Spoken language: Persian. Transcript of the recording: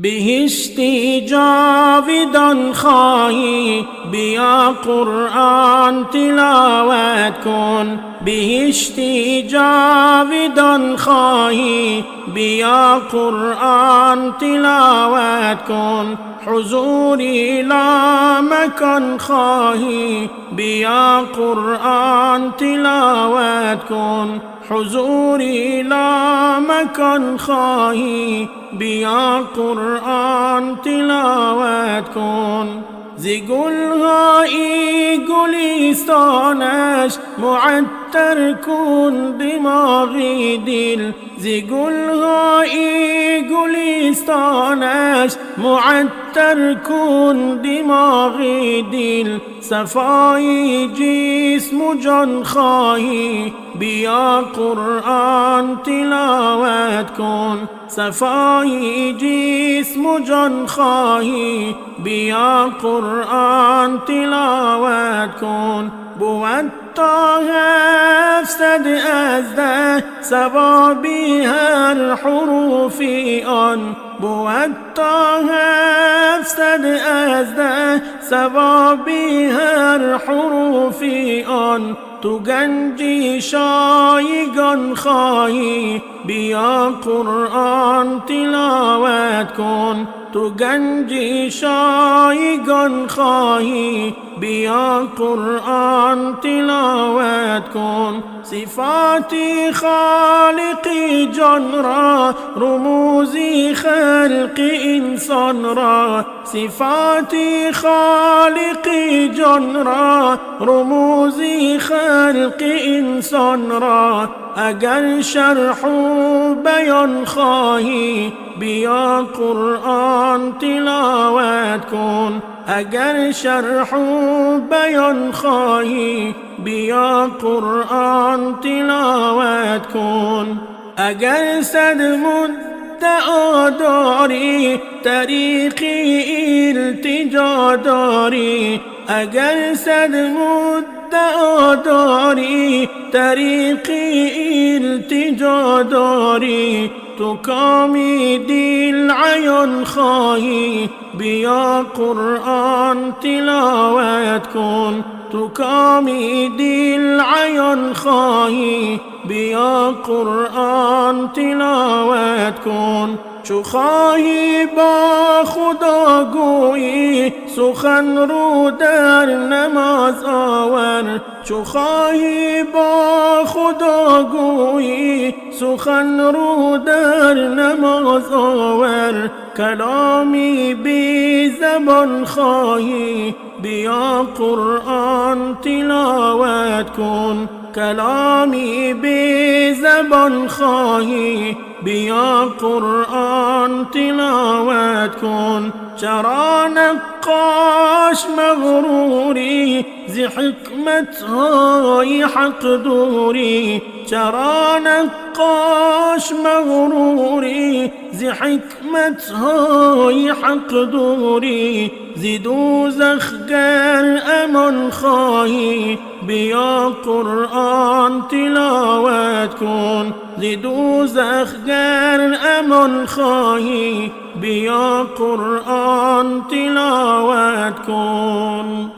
بهشتی جاودان خواهی بیا قرآن تلاوت کن. بهشتی جاودان خواهی بیا قرآن تلاوت کن. حضوری لامکان خواهی بیا قرآن تلاوت کن. حضوری لامکان خواهی بیا قرآن تلاوت کن. زی گلهای گلستانش معطر کن دماغی دل. زی گلهای گلستانش معطر کن دماغی دل. صفای جسم و جان خواهی بیا قرآن تلاوت کن. صفای جسم و جان خواهی بیا قرآن تلاوت کن. بود تا 700 از 10 ثوابی هر حروفی آن. بود تا 700 از 10 ثوابی هر حروفی آن. تو گنجی شایگان خواهی بیا قرآن تلاوت کن. تو گنجی شایگان خواهی بیا قرآن تلاوت کن. صفاتی خالقی جان را رموزی خلق انسان را. صفاتی خالقی جان را رموزی خلق انسان را. اگر شرح و بیان خواهی بیا قرآن تلاوت کن. اگر شرح و بیان خواهی بیا قرآن تلاوت کن. اگر 100 مدعا داری طریقی التجا داری. اگر 100 مدعا داری طریقی التجا داری. تو کامی دل عیان خواهی بیا قرآن تلاوت کن. تو کامی دل عیان خواهی بیا قرآن تلاوت کن. چو خواهی با خدا گویی سخن رو در نماز آور. چو خواهی با خدا گویی سخن رو در نماز آور. کلامی بی زبان خواهی بیا قرآن تلاوت کن. کلامی بی زبان خواهی بیا قرآن تلاوت کن. چرا نقاش مغروری زی حکمت های حق دوری. چرا نقاش مغروری زی حکمت های حق دوری. زی دوزخ گر امان خواهی بیا قرآن تلاوت کن. زی دوزخ گر امان خواهی بیا قرآن تلاوت کن.